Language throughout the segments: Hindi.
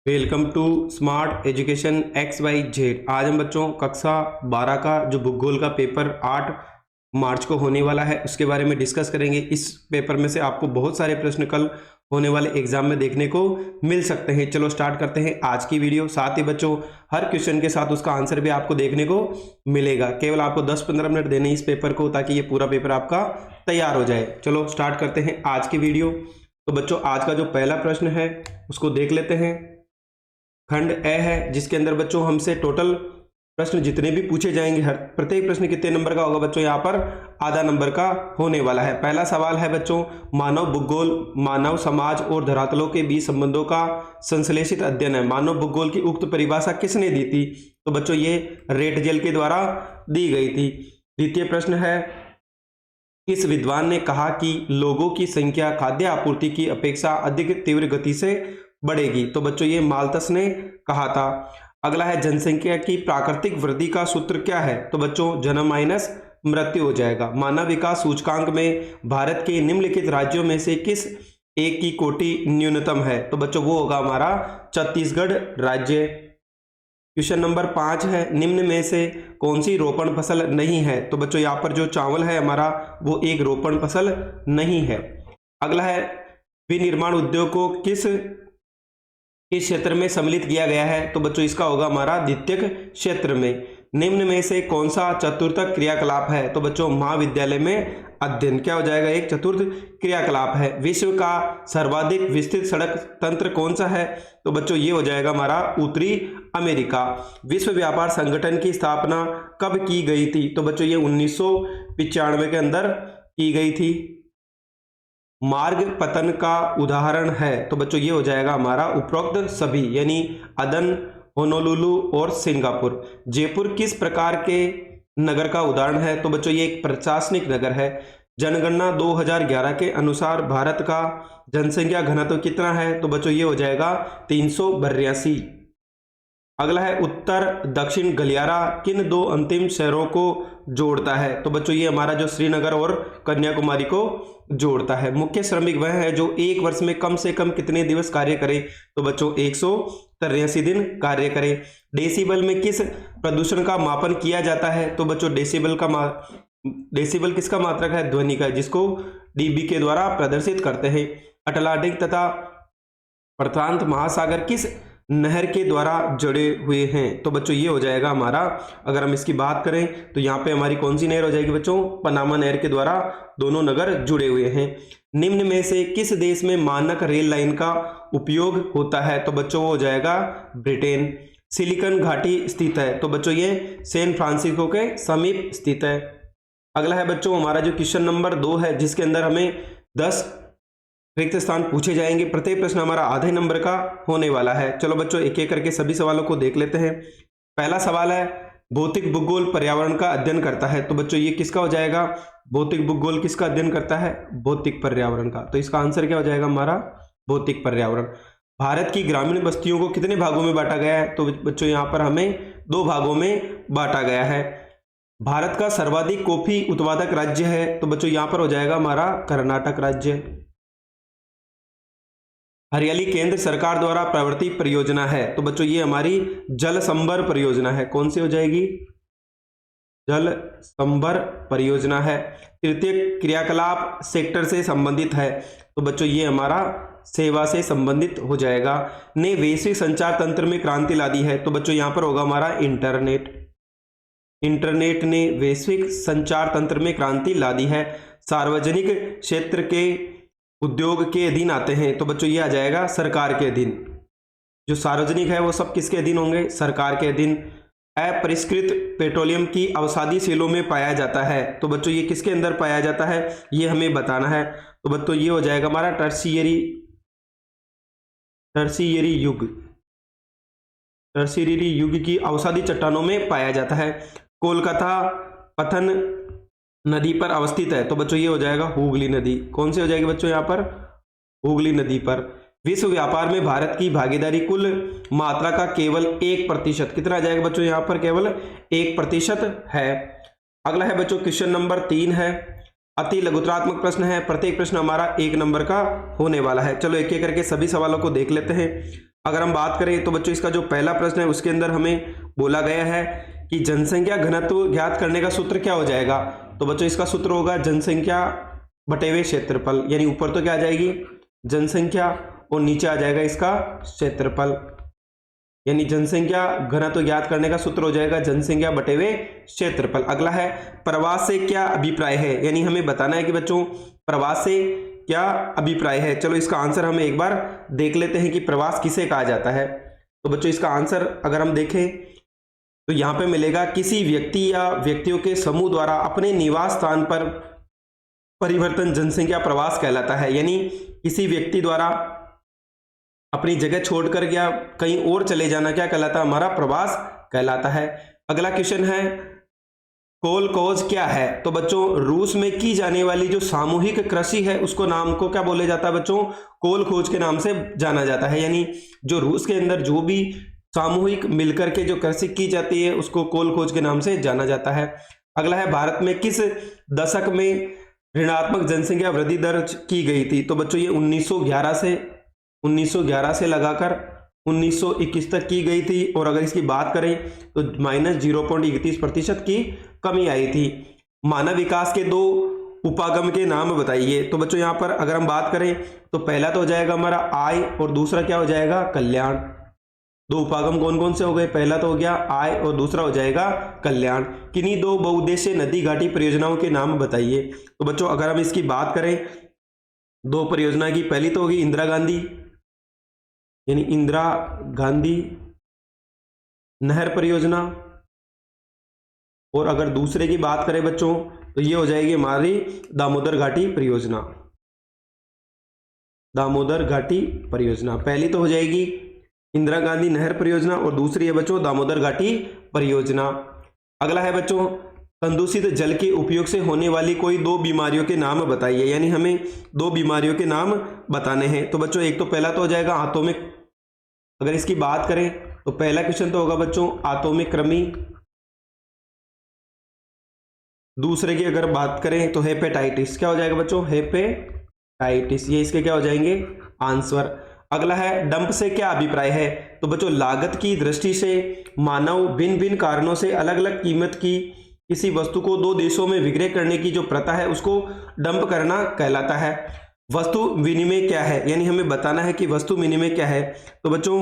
Welcome to smart education X Y Z. आज हम बच्चों कक्षा 12 का जो भूगोल का पेपर 8 मार्च को होने वाला है उसके बारे में डिस्कस करेंगे। इस पेपर में से आपको बहुत सारे प्रश्न कल होने वाले एग्जाम में देखने को मिल सकते हैं। चलो स्टार्ट करते हैं आज की वीडियो। साथ ही बच्चों हर क्वेश्चन के साथ उसका आंसर भी आपको देखने को मिलेगा। केवल आपको 10-15 मिनट देने इस पेपर को, ताकि ये पूरा पेपर आपका तैयार हो जाए। चलो स्टार्ट करते हैं आज की वीडियो। तो बच्चों आज का जो पहला प्रश्न है उसको देख लेते हैं। खंड ए है जिसके अंदर बच्चों हमसे टोटल प्रश्न जितने भी पूछे जाएंगे, हर प्रत्येक प्रश्न कितने नंबर का होगा बच्चों, यहाँ पर आधा नंबर का होने वाला है। पहला सवाल है बच्चों, मानव भूगोल मानव समाज और धरातलों के बीच संबंधों का संश्लेषित अध्ययन है। मानव भूगोल की उक्त परिभाषा किसने दी थी? तो बच्चों ये रेटजेल के द्वारा दी गई थी। द्वितीय प्रश्न है, किस विद्वान ने कहा कि लोगों की संख्या खाद्य आपूर्ति की अपेक्षा अधिक तीव्र गति से बढ़ेगी? तो बच्चों ये माल्थस ने कहा था। अगला है, जनसंख्या की प्राकृतिक वृद्धि का सूत्र क्या है? तो बच्चों जन्म माइनस मृत्यु हो जाएगा। मानव विकास सूचकांक में भारत के निम्नलिखित राज्यों में से किस एक की कोटि न्यूनतम है? तो बच्चों वो होगा हमारा छत्तीसगढ़ राज्य। क्वेश्चन नंबर 5 है, निम्न में से कौन सी रोपण फसल नहीं है? तो बच्चों यहाँ पर जो चावल है हमारा वो एक रोपण फसल नहीं है। अगला है, विनिर्माण उद्योग को किस क्षेत्र में सम्मिलित किया गया है? तो बच्चों इसका होगा हमारा द्वितीयक क्षेत्र में। निम्न में से कौन सा चतुर्थक क्रियाकलाप है? तो बच्चों महाविद्यालय में अध्ययन क्या हो जाएगा, एक चतुर्थ क्रियाकलाप है। विश्व का सर्वाधिक विस्तृत सड़क तंत्र कौन सा है? तो बच्चों ये हो जाएगा हमारा उत्तरी अमेरिका। विश्व व्यापार संगठन की स्थापना कब की गई थी? तो बच्चों ये 1995 के अंदर की गई थी। मार्ग पतन का उदाहरण है? तो बच्चों ये हो जाएगा हमारा उपरोक्त सभी, यानी अदन, होनोलुलु और सिंगापुर। जयपुर किस प्रकार के नगर का उदाहरण है? तो बच्चों ये एक प्रशासनिक नगर है। जनगणना 2011 के अनुसार भारत का जनसंख्या घनत्व कितना है? तो बच्चों ये हो जाएगा 382। अगला है, उत्तर दक्षिण गलियारा किन दो अंतिम शहरों को जोड़ता है? तो बच्चों ये हमारा जो श्रीनगर और कन्याकुमारी को जोड़ता है। मुख्य श्रमिक वह है जो एक वर्ष में कम से कम कितने दिवस कार्य करे? तो बच्चों 183 दिन कार्य करे। डेसिबल में किस प्रदूषण का मापन किया जाता है? तो बच्चों डेसिबल किसका मात्रक है? ध्वनि का, जिसको डीबी के द्वारा प्रदर्शित करते हैं। अटलांटिक तथा प्रशांत महासागर किस नहर के द्वारा जुड़े हुए हैं? तो बच्चों ये हो जाएगा हमारा, अगर हम इसकी बात करें तो यहाँ पे हमारी कौन सी नहर हो जाएगी बच्चों? पनामा नहर के द्वारा दोनों नगर जुड़े हुए हैं। निम्न में से किस देश में मानक रेल लाइन का उपयोग होता है? तो बच्चों वो हो जाएगा ब्रिटेन। सिलिकन घाटी स्थित है? तो बच्चों ये सैन फ्रांसिस्को के समीप स्थित है। अगला है बच्चों हमारा जो क्वेश्चन नंबर 2 है, जिसके अंदर हमें 10 रिक्त स्थान पूछे जाएंगे। प्रत्येक प्रश्न हमारा आधे नंबर का होने वाला है। चलो बच्चों एक एक करके सभी सवालों को देख लेते हैं। पहला सवाल है, भौतिक भूगोल पर्यावरण का अध्ययन करता है? तो बच्चों ये किसका हो जाएगा? भौतिक भूगोल किसका अध्ययन करता है? भौतिक पर्यावरण का। तो इसका आंसर क्या हो जाएगा हमारा? भौतिक पर्यावरण। भारत की ग्रामीण बस्तियों को कितने भागों में बांटा गया है? तो बच्चों यहाँ पर हमें 2 भागों में बांटा गया है। भारत का सर्वाधिक कॉफी उत्पादक राज्य है? तो बच्चों यहाँ पर हो जाएगा हमारा कर्नाटक राज्य। हरियाली केंद्र सरकार द्वारा प्रवर्तित परियोजना है? तो बच्चों ये हमारी जल संभर परियोजना है। कौन सी हो जाएगी? जल संभर परियोजना है। तृतीय क्रियाकलाप सेक्टर से संबंधित है? तो बच्चों ये हमारा सेवा से संबंधित हो जाएगा। ने वैश्विक संचार तंत्र में क्रांति ला दी है? तो बच्चों यहाँ पर होगा हमारा इंटरनेट। इंटरनेट ने वैश्विक संचार तंत्र में क्रांति ला दी है। सार्वजनिक क्षेत्र के उद्योग के अधीन आते हैं? तो बच्चों ये आ जाएगा सरकार के अधीन। जो सार्वजनिक है वो सब किसके अधीन होंगे? सरकार के अधीन। अपरिष्कृत पेट्रोलियम की अवसादी सेलों में पाया जाता है? तो बच्चों ये किसके अंदर पाया जाता है, ये हमें बताना है। तो बच्चों ये हो जाएगा हमारा टर्शियरी युग। टर्शियरी युग की अवसादी चट्टानों में पाया जाता है। कोलकाता पथन नदी पर अवस्थित है? तो बच्चों ये हो जाएगा हुगली नदी। कौन सी हो जाएगी बच्चों यहाँ पर? हुगली नदी पर। विश्व व्यापार में भारत की भागीदारी कुल मात्रा का केवल 1%, कितना आ जाएगा बच्चों यहाँ पर? केवल 1% है। अगला है बच्चों क्वेश्चन नंबर 3 है, अति लघुत्रात्मक प्रश्न है। प्रत्येक प्रश्न हमारा 1 नंबर का होने वाला है। चलो एक एक करके सभी सवालों को देख लेते हैं। अगर हम बात करें तो बच्चों इसका जो पहला प्रश्न है उसके अंदर हमें बोला गया है कि जनसंख्या घनत्व ज्ञात करने का सूत्र क्या हो जाएगा। तो बच्चों इसका सूत्र होगा जनसंख्या बटे हुए क्षेत्रफल, यानी ऊपर तो क्या आ जाएगी जनसंख्या और नीचे आ जाएगा इसका क्षेत्रफल, यानी जनसंख्या घनत्व ज्ञात करने का सूत्र हो जाएगा जनसंख्या बटे हुए क्षेत्रफल। अगला है प्रवास से क्या अभिप्राय है, यानी हमें बताना है कि बच्चों प्रवास से क्या अभिप्राय है। चलो इसका आंसर हम एक बार देख लेते हैं कि प्रवास किसे कहा जाता है। तो बच्चों इसका आंसर अगर हम देखें तो यहां पे मिलेगा किसी व्यक्ति या व्यक्तियों के समूह द्वारा अपने निवास स्थान पर परिवर्तन जनसंख्या प्रवास कहलाता है, यानी किसी व्यक्ति द्वारा अपनी जगह छोड़कर या कहीं और चले जाना क्या कहलाता है, हमारा प्रवास कहलाता है। अगला क्वेश्चन है कोलकोज क्या है। तो बच्चों रूस में की जाने वाली जो सामूहिक कृषि है उसको नाम को क्या बोले जाता है बच्चों, कोलखोज के नाम से जाना जाता है, यानी जो रूस के अंदर जो भी सामूहिक मिलकर के जो कृषि की जाती है उसको कोलखोज के नाम से जाना जाता है। अगला है भारत में किस दशक में ऋणात्मक जनसंख्या वृद्धि दर्ज की गई थी। तो बच्चों ये 1911 से लगाकर 1921 तक की गई थी, और अगर इसकी बात करें तो -0.31% की कमी आई थी। मानव विकास के 2 उपागम के नाम बताइए। तो बच्चों यहाँ पर अगर हम बात करें तो पहला तो हो जाएगा हमारा आय और दूसरा क्या हो जाएगा कल्याण। 2 उपागम कौन कौन से हो गए, पहला तो हो गया आय और दूसरा हो जाएगा कल्याण। किन्हीं 2 बहुउद्देशीय नदी घाटी परियोजनाओं के नाम बताइए। तो बच्चों अगर हम इसकी बात करें 2 परियोजना की, पहली तो होगी इंदिरा गांधी, यानी इंदिरा गांधी नहर परियोजना, और अगर दूसरे की बात करें बच्चों तो ये हो जाएगी हमारी दामोदर घाटी परियोजना। दामोदर घाटी परियोजना पहली तो हो जाएगी इंदिरा गांधी नहर परियोजना और दूसरी है बच्चों दामोदर घाटी परियोजना। अगला है बच्चों प्रदूषित जल के उपयोग से होने वाली कोई 2 बीमारियों के नाम बताइए, यानी हमें 2 बीमारियों के नाम बताने हैं। तो बच्चों एक तो पहला तो हो जाएगा आतोमिक, अगर इसकी बात करें तो पहला क्वेश्चन तो होगा बच्चों आतोमिक कृमि। दूसरे की अगर बात करें तो हेपेटाइटिस, क्या हो जाएगा बच्चों हेपेटाइटिस, ये इसके क्या हो जाएंगे आंसर। अगला है डंप से क्या अभिप्राय है। तो बच्चों लागत की दृष्टि से मानव भिन्न भिन्न कारणों से अलग अलग कीमत की किसी वस्तु को 2 देशों में विक्रय करने की जो प्रथा है उसको डंप करना कहलाता है। वस्तु विनिमय क्या है, यानी हमें बताना है कि वस्तु विनिमय क्या है। तो बच्चों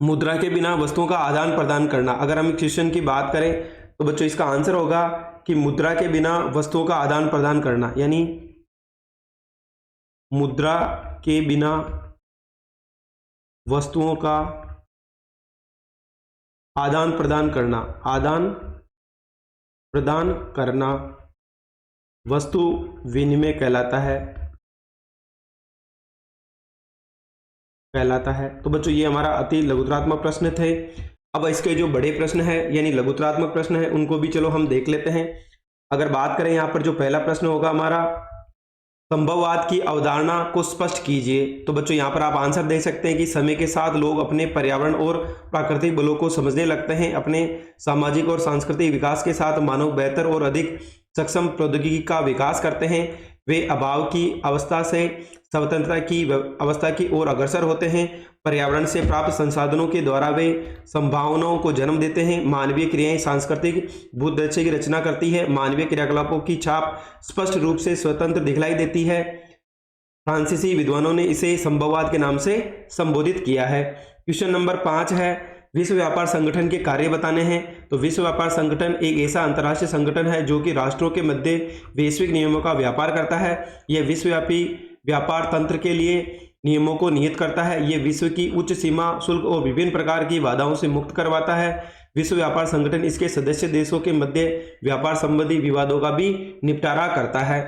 मुद्रा के बिना वस्तुओं का आदान प्रदान करना। अगर हम क्वेश्चन की बात करें तो बच्चों इसका आंसर होगा कि मुद्रा के बिना वस्तुओं का आदान प्रदान करना, यानी मुद्रा के बिना वस्तुओं का आदान प्रदान करना, आदान प्रदान करना वस्तु विनिमय कहलाता है। तो बच्चों ये हमारा अति लघुतरात्मक प्रश्न थे। अब इसके जो बड़े प्रश्न है यानी लघुतरात्मक प्रश्न है उनको भी चलो हम देख लेते हैं। अगर बात करें यहाँ पर जो पहला प्रश्न होगा हमारा संभववाद की अवधारणा को स्पष्ट कीजिए। तो बच्चों यहाँ पर आप आंसर दे सकते हैं कि समय के साथ लोग अपने पर्यावरण और प्राकृतिक बलों को समझने लगते हैं। अपने सामाजिक और सांस्कृतिक विकास के साथ मानव बेहतर और अधिक सक्षम प्रौद्योगिकी का विकास करते हैं। वे अभाव की अवस्था से स्वतंत्रता की अवस्था की ओर अग्रसर होते हैं। पर्यावरण से प्राप्त संसाधनों के द्वारा वे संभावनाओं को जन्म देते हैं। मानवीय क्रियाएं सांस्कृतिक भूदृश्य की रचना करती है। मानवीय क्रियाकलापों की छाप स्पष्ट रूप से स्वतंत्र दिखलाई देती है। फ्रांसीसी विद्वानों ने इसे संभववाद के नाम से संबोधित किया है। क्वेश्चन नंबर 5 है विश्व व्यापार संगठन के कार्य बताने हैं। तो विश्व व्यापार संगठन एक ऐसा अंतर्राष्ट्रीय संगठन है जो कि राष्ट्रों के मध्य वैश्विक नियमों का व्यापार करता है। यह विश्वव्यापी व्यापार तंत्र के लिए नियमों को निहित करता है। यह विश्व की उच्च सीमा शुल्क और विभिन्न प्रकार की बाधाओं से मुक्त करवाता है। विश्व व्यापार संगठन इसके सदस्य देशों के मध्य व्यापार संबंधी विवादों का भी निपटारा करता है।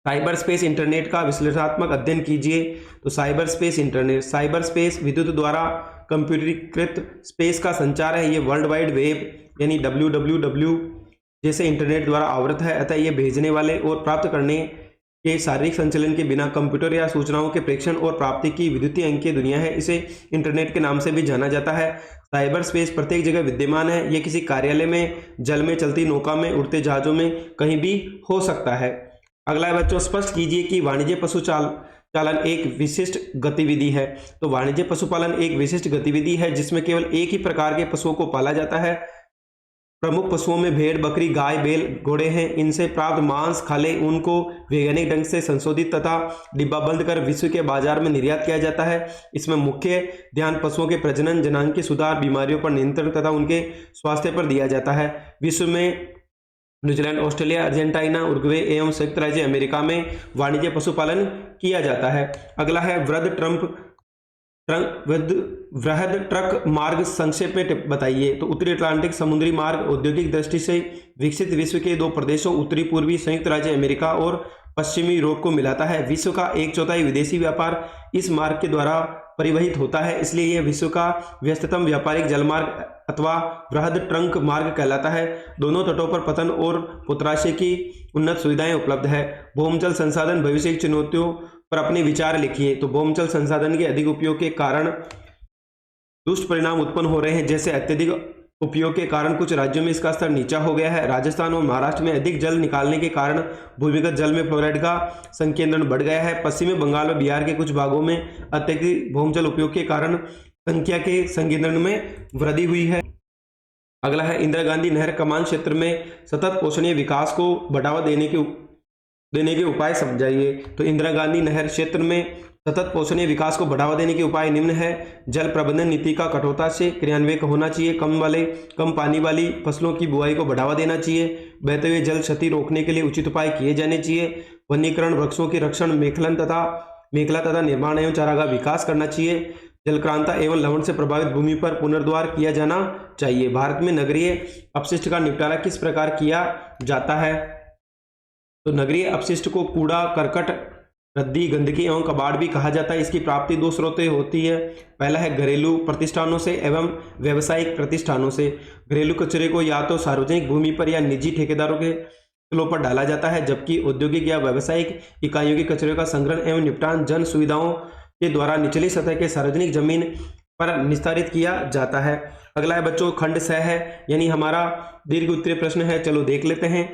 साइबर स्पेस इंटरनेट का विश्लेषणात्मक अध्ययन कीजिए। तो cyber space internet, cyber space विद्युत द्वारा कंप्यूटरीकृत स्पेस का संचार है। ये वर्ल्ड वाइड वेब यानी www जैसे इंटरनेट द्वारा आवृत है। अतः ये भेजने वाले और प्राप्त करने के शारीरिक संचलन के बिना कंप्यूटर या सूचनाओं के प्रेषण और प्राप्ति की विद्युतीय अंकीय दुनिया है। इसे इंटरनेट के नाम से भी जाना जाता है। साइबर स्पेस प्रत्येक जगह विद्यमान है। यह किसी कार्यालय में, जल में चलती नौका में, उड़ते जहाजों में कहीं भी हो सकता है। अगला है बच्चों स्पष्ट कीजिए कि वाणिज्य पशु चालन एक विशिष्ट गतिविधि है। तो वाणिज्य पशुपालन एक विशिष्ट गतिविधि है जिसमें केवल एक ही प्रकार के पशुओं को पाला जाता है। प्रमुख पशुओं में भेड़, बकरी, गाय, बैल, घोड़े हैं। इनसे प्राप्त मांस, खाले, ऊन को वैज्ञानिक ढंग से संशोधित तथा डिब्बाबंद कर विश्व के बाजार में निर्यात किया जाता है। इसमें मुख्य ध्यान पशुओं के प्रजनन, जनांग के सुधार, बीमारियों पर नियंत्रण तथा उनके स्वास्थ्य पर दिया जाता है। विश्व में न्यूजीलैंड, ऑस्ट्रेलिया, अर्जेंटीना, उरुग्वे एवं संयुक्त राज्य अमेरिका में वाणिज्य पशुपालन किया जाता है। अगला है वृहद ट्रक मार्ग संक्षेप में बताइए। तो उत्तरी अटलांटिक समुद्री मार्ग औद्योगिक दृष्टि से विकसित विश्व के दो प्रदेशों उत्तरी पूर्वी संयुक्त राज्य अमेरिका और पश्चिमी यूरोप को मिलाता है। विश्व का 1/4 विदेशी व्यापार इस मार्ग के द्वारा परिवहित होता है, इसलिए यह विश्व का व्यस्ततम व्यापारिक जलमार्ग अथवा वृहद ट्रंक मार्ग कहलाता है। दोनों तटों पर पतन और पोताश्रय की उन्नत सुविधाएं उपलब्ध है। भौमजल संसाधन भविष्य की चुनौतियों पर अपने विचार लिखिए। तो भौमजल संसाधन के अधिक उपयोग के कारण दुष्परिणाम उत्पन्न हो रहे हैं, जैसे अत्यधिक उपयोग के कारण कुछ राज्यों में इसका स्तर नीचा हो गया है। राजस्थान और महाराष्ट्र में अधिक जल निकालने के कारण भूमिगत जल में फ्लोराइड का संकेंद्रण बढ़ गया है। पश्चिमी बंगाल और बिहार के कुछ भागों में अत्यधिक भौमजल उपयोग के कारण संख्या के संकेंद्रण में वृद्धि हुई है। अगला है इंदिरा गांधी नहर कमान क्षेत्र में सतत पोषणीय विकास को बढ़ावा देने के उपाय समझाइए। तो इंदिरा गांधी नहर क्षेत्र में सतत पोषणीय विकास को बढ़ावा देने के उपाय निम्न है। जल प्रबंधन नीति का कठोरता से क्रियान्वयन होना चाहिए। कम पानी वाली फसलों की बुआई को बढ़ावा देना चाहिए। बहते हुए जल क्षति रोकने के लिए उचित उपाय किए जाने चाहिए। वनीकरण, वृक्षों की रक्षण, मेखला तथा निर्माण एवं चारागाह विकास करना चाहिए। जलक्रांता एवं लवण से प्रभावित भूमि पर पुनर्द्वार किया जाना चाहिए। भारत में नगरीय अपशिष्ट का निपटारा किस प्रकार किया जाता है? तो नगरीय अपशिष्ट को कूड़ा, करकट, रद्दी, गंदगी एवं कबाड़ भी कहा जाता है। इसकी प्राप्ति दो स्रोतों होती है। पहला है घरेलू प्रतिष्ठानों से एवं व्यावसायिक प्रतिष्ठानों से। घरेलू कचरे को या तो सार्वजनिक भूमि पर या निजी ठेकेदारों के स्थलों पर डाला जाता है, जबकि औद्योगिक या व्यावसायिक इकाइयों के कचरे का संग्रहण एवं निपटान जन सुविधाओं के द्वारा निचली सतह के सार्वजनिक जमीन पर निस्तारित किया जाता है। अगला है बच्चों खंड स है, यानी हमारा दीर्घ उत्तरीय प्रश्न है। चलो देख लेते हैं।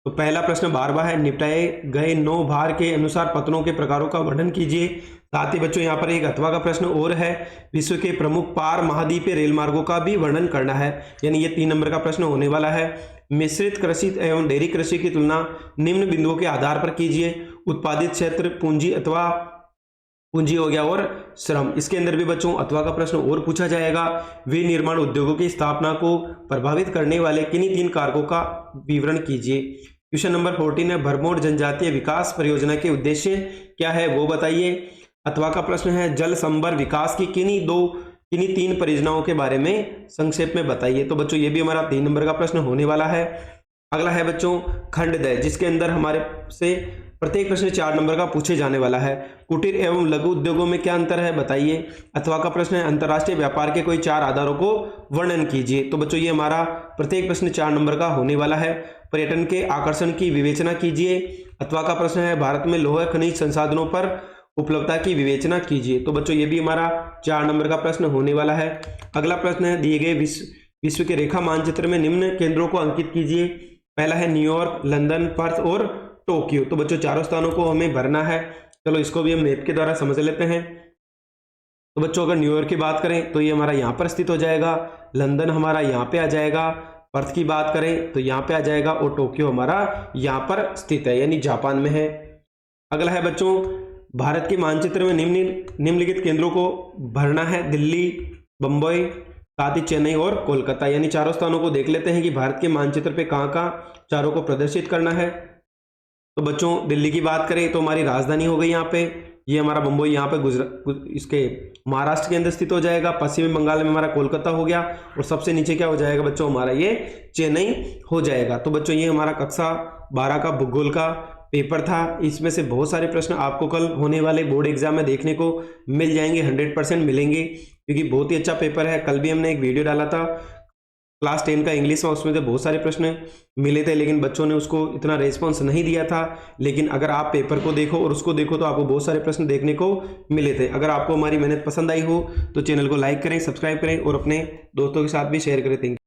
तो पहला प्रश्न 12वां है, निपटाए गए 9 भार के अनुसार पत्रों के प्रकारों का वर्णन कीजिए। साथ ही बच्चों यहाँ पर एक 8वां का प्रश्न और है, विश्व के प्रमुख पार महाद्वीपीय रेल मार्गों का भी वर्णन करना है, यानी ये 3 नंबर का प्रश्न होने वाला है। मिश्रित कृषि एवं डेयरी कृषि की तुलना निम्न बिंदुओं के आधार पर कीजिए। उत्पादित क्षेत्र, पूंजी अथवा पूंजी हो गया और श्रम। इसके अंदर भी बच्चों 8वां का प्रश्न और पूछा जाएगा। विनिर्माण उद्योगों की स्थापना को प्रभावित करने वाले किन्हीं 3 कारकों का विवरण कीजिए। क्वेश्चन नंबर 14 है, भरमौर जनजातीय विकास परियोजना के उद्देश्य क्या है वो बताइए। 8वां का प्रश्न है, जल संभर विकास की किन्हीं 3 परियोजनाओं के बारे में संक्षेप में बताइए। तो बच्चों ये भी हमारा 3 नंबर का प्रश्न होने वाला है। अगला है बच्चों खंड द, जिसके अंदर हमारे से प्रत्येक प्रश्न 4 नंबर का पूछे जाने वाला है। कुटीर एवं लघु उद्योगों में क्या अंतर है बताइए। 8वां का प्रश्न है, अंतर्राष्ट्रीय व्यापार के कोई 4 आधारों को वर्णन कीजिए। तो बच्चों ये हमारा प्रत्येक प्रश्न 4 नंबर का होने वाला है। पर्यटन के आकर्षण की विवेचना कीजिए। 8वां का प्रश्न है, भारत में लौह खनिज संसाधनों पर उपलब्धता की विवेचना कीजिए। तो बच्चों ये भी हमारा 4 नंबर का प्रश्न होने वाला है। अगला प्रश्न है, दिए गए विश्व के रेखा मानचित्र में निम्न केंद्रों को अंकित कीजिए। पहला है न्यूयॉर्क, लंदन, पर्थ और टोक्यो। तो बच्चों चारों स्थानों को हमें भरना है। चलो इसको भी हम मैप के द्वारा समझ लेते हैं। तो बच्चों अगर न्यूयॉर्क की बात करें तो ये हमारा यहाँ पर स्थित हो जाएगा। लंदन हमारा यहाँ पे आ जाएगा। पर्थ की बात करें तो यहाँ पे आ जाएगा और टोक्यो हमारा यहाँ पर स्थित है, यानी जापान में है। अगला है बच्चों, भारत के मानचित्र में निम्नलिखित केंद्रों को भरना है। दिल्ली, बंबई, साथ ही चेन्नई और कोलकाता, यानी चारों स्थानों को देख लेते हैं कि भारत के मानचित्र पे कहाँ चारों को प्रदर्शित करना है। तो बच्चों दिल्ली की बात करें तो हमारी राजधानी हो गई यहाँ पे। ये हमारा बम्बई यहाँ पे इसके महाराष्ट्र के अंदर स्थित हो जाएगा। पश्चिमी बंगाल में हमारा कोलकाता हो गया और सबसे नीचे क्या हो जाएगा बच्चों, हमारा ये चेन्नई हो जाएगा। तो बच्चों ये हमारा कक्षा 12 का भूगोल का पेपर था। इसमें से बहुत सारे प्रश्न आपको कल होने वाले बोर्ड एग्जाम में देखने को मिल जाएंगे, 100% मिलेंगे, क्योंकि बहुत ही अच्छा पेपर है। कल भी हमने एक वीडियो डाला था क्लास 10 का इंग्लिश में, उसमें तो बहुत सारे प्रश्न मिले थे, लेकिन बच्चों ने उसको इतना रेस्पॉन्स नहीं दिया था। लेकिन अगर आप पेपर को देखो और उसको देखो तो आपको बहुत सारे प्रश्न देखने को मिले थे। अगर आपको हमारी मेहनत पसंद आई हो तो चैनल को लाइक करें, सब्सक्राइब करें और अपने दोस्तों के साथ भी शेयर करें।